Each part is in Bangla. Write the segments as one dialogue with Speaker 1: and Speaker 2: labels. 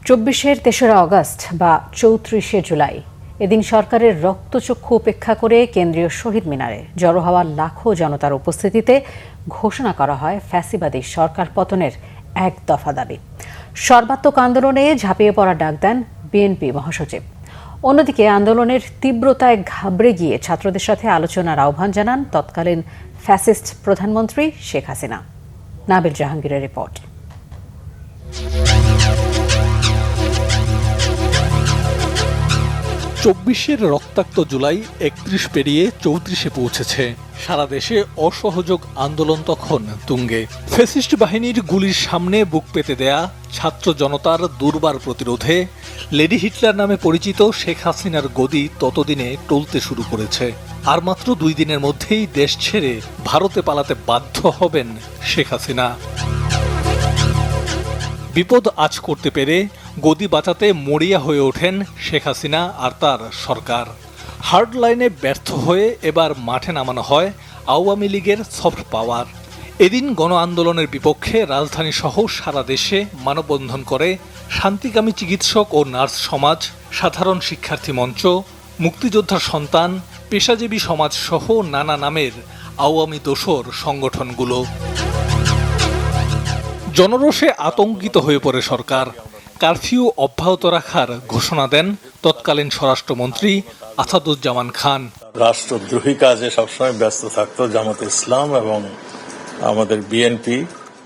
Speaker 1: ২৪-এর ৩রা অগস্ট বা ৩৪শে জুলাই এদিন সরকারের রক্তচক্ষু উপেক্ষা করে কেন্দ্রীয় শহীদ মিনারে জড়ো হওয়া লাখো জনতার উপস্থিতিতে ঘোষণা করা হয় ফ্যাসিবাদী সরকার পতনের এক দফা দাবি। সর্বাত্মক আন্দোলনে ঝাঁপিয়ে পড়ার ডাক দেন বিএনপি মহাসচিব। অন্যদিকে আন্দোলনের তীব্রতায় ঘাবড়ে গিয়ে ছাত্রদের সাথে আলোচনার আহ্বান জানান তৎকালীন ফ্যাসিস্ট প্রধানমন্ত্রী শেখ হাসিনা। নাবিল জাহাঙ্গীরের রিপোর্ট।
Speaker 2: ২৪-এর রক্তাক্ত জুলাই ৩১ পেরিয়ে ৩৪-এ পৌঁছেছে। সারা দেশে অসহযোগ আন্দোলন তখন তুঙ্গে। ফ্যাসিস্ট বাহিনীর গুলির সামনে বুক পেতে দেয়া ছাত্র জনতার দুর্বার প্রতিরোধে লেডি হিটলার নামে পরিচিত শেখ হাসিনার গদি ততদিনে টলতে শুরু করেছে। আর মাত্র ২ দিনের মধ্যেই দেশ ছেড়ে ভারতে পালাতে বাধ্য হবেন শেখ হাসিনা। বিপদ আঁচ করতে পেরে গদি বাঁচাতে মরিয়া হয়ে ওঠেন শেখ হাসিনা আর তার সরকার। হার্ড লাইনে ব্যর্থ হয়ে এবার মাঠে নামানো হয় আওয়ামী লীগের সফট পাওয়ার। এদিন গণ আন্দোলনের বিপক্ষে রাজধানী সহ সারা দেশে মানববন্ধন করে শান্তিকামী চিকিৎসক ও নার্স সমাজ, সাধারণ শিক্ষার্থী মঞ্চ, মুক্তিযোদ্ধার সন্তান, পেশাজীবী সমাজ সহ নানা নামের আওয়ামী দোসর সংগঠনগুলো। জনরোষে আতঙ্কিত হয়ে পড়ে সরকার। কারফিউ অব্যাহত রাখার ঘোষণা দেন তৎকালীন স্বরাষ্ট্রমন্ত্রী আসাদুজ্জামান খান।
Speaker 3: রাষ্ট্রদ্রোহী কাজে সবসময় ব্যস্ত থাকতো জামাত ইসলাম এবং আমাদের বিএনপি।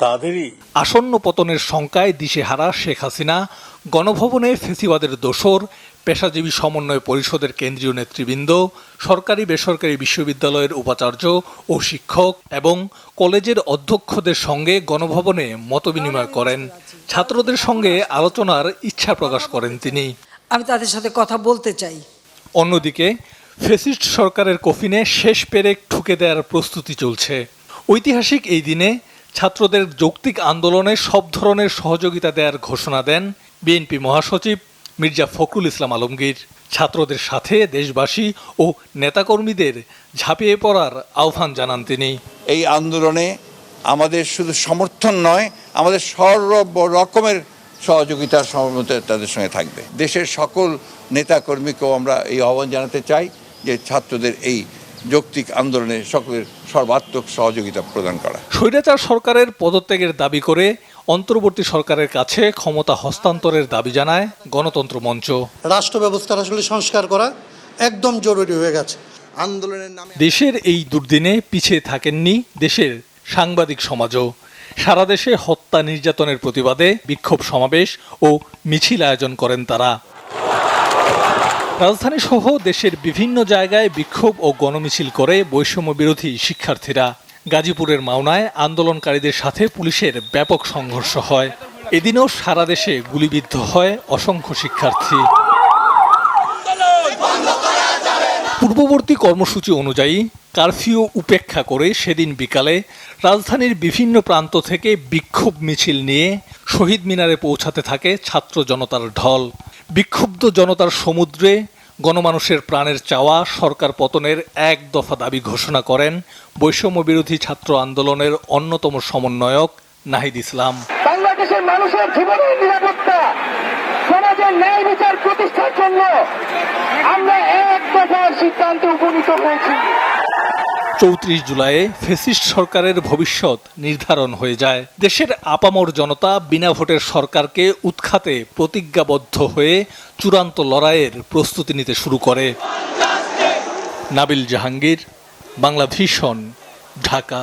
Speaker 3: তাদেরই
Speaker 2: আসন্ন পতনের শঙ্কায় দিশেহারা শেখ হাসিনা গণভবনে ফ্যাসিবাদের দোসর, পেশাজীবী সমন্বয় পরিষদের কেন্দ্রীয় নেতৃবৃন্দ, সরকারি বেসরকারি বিশ্ববিদ্যালয়ের উপাচার্য ও শিক্ষক এবং কলেজের অধ্যক্ষদের সঙ্গে গণভবনে মতবিনিময় করেন। ছাত্রদের সঙ্গে আলোচনার ইচ্ছা প্রকাশ করেন তিনি।
Speaker 4: আমি তাদের সাথে কথা বলতে চাই।
Speaker 2: অন্যদিকে ফ্যাসিস্ট সরকারের কফিনে শেষ পেরেক ঠুকে দেওয়ার প্রস্তুতি চলছে। ঐতিহাসিক এই দিনে ছাত্রদের যৌক্তিক আন্দোলনে সব ধরনের সহযোগিতা দেওয়ার ঘোষণা দেন বিএনপি মহাসচিব মির্জা ফখরুল ইসলাম আলমগীর। ছাত্রদের সাথে দেশবাসী ও নেতাকর্মীদের ঝাঁপিয়ে পড়ার আহ্বান জানান তিনি।
Speaker 5: এই আন্দোলনে আমাদের শুধু সমর্থন নয়, আমাদের সর্ব রকমের সহযোগিতার সহমত তাদের সঙ্গে থাকবে। দেশের সকল নেতাকর্মীকেও আমরা এই আহ্বান জানাতে চাই যে ছাত্রদের এই যৌক্তিক আন্দোলনে সকলের সর্বাত্মক সহযোগিতা প্রদান করা।
Speaker 2: স্বৈরাচার সরকারের পদত্যাগের দাবি করে অন্তর্বর্তী সরকারের কাছে ক্ষমতা হস্তান্তরের দাবি জানায় গণতন্ত্র মঞ্চ।
Speaker 6: রাষ্ট্র ব্যবস্থার আসলে সংস্কার করা একদম জরুরি হয়ে গেছে। আন্দোলনের নামে
Speaker 2: দেশের এই দুর্দিনে পিছিয়ে থাকেননি দেশের সাংবাদিক সমাজও। সারা দেশে হত্যা নির্যাতনের প্রতিবাদে বিক্ষোভ সমাবেশ ও মিছিল আয়োজন করেন তারা। রাজধানী সহ দেশের বিভিন্ন জায়গায় বিক্ষোভ ও গণমিছিল করে বৈষম্য বিরোধী শিক্ষার্থীরা। গাজীপুরের মাওনায় আন্দোলনকারীদের সাথে পুলিশের ব্যাপক সংঘর্ষ হয়। এদিনও সারা দেশে গুলিবিদ্ধ হয় অসংখ্য শিক্ষার্থী। পূর্ববর্তী কর্মসূচি অনুযায়ী কারফিউ উপেক্ষা করে সেদিন বিকালে রাজধানীর বিভিন্ন প্রান্ত থেকে বিক্ষোভ মিছিল নিয়ে শহীদ মিনারে পৌঁছাতে থাকে ছাত্র জনতার ঢল। বিক্ষুব্ধ জনতার সমুদ্রে গণমানুষের প্রাণের চাওয়া সরকার পতনের এক দফা দাবি ঘোষণা করেন বৈষম্য বিরোধী ছাত্র আন্দোলনের অন্যতম সমন্বয়ক নাহিদ ইসলাম।
Speaker 7: বাংলাদেশের মানুষের জীবনের নিরাপত্তা, সমাজের ন্যায় বিচার প্রতিষ্ঠার জন্য আমরা এক দফার সিদ্ধান্তে উপনীত হয়েছি।
Speaker 2: ৩৪ জুলাইয়ে ফ্যাসিস্ট সরকারের ভবিষ্যৎ নির্ধারণ হয়ে যায়। দেশের আপামর জনতা বিনা ভোটের সরকারকে উৎখাতে প্রতিজ্ঞাবদ্ধ হয়ে চূড়ান্ত লড়াইয়ের প্রস্তুতি নিতে শুরু করে। নাবিল জাহাঙ্গীর, বাংলা ভিশন, ঢাকা।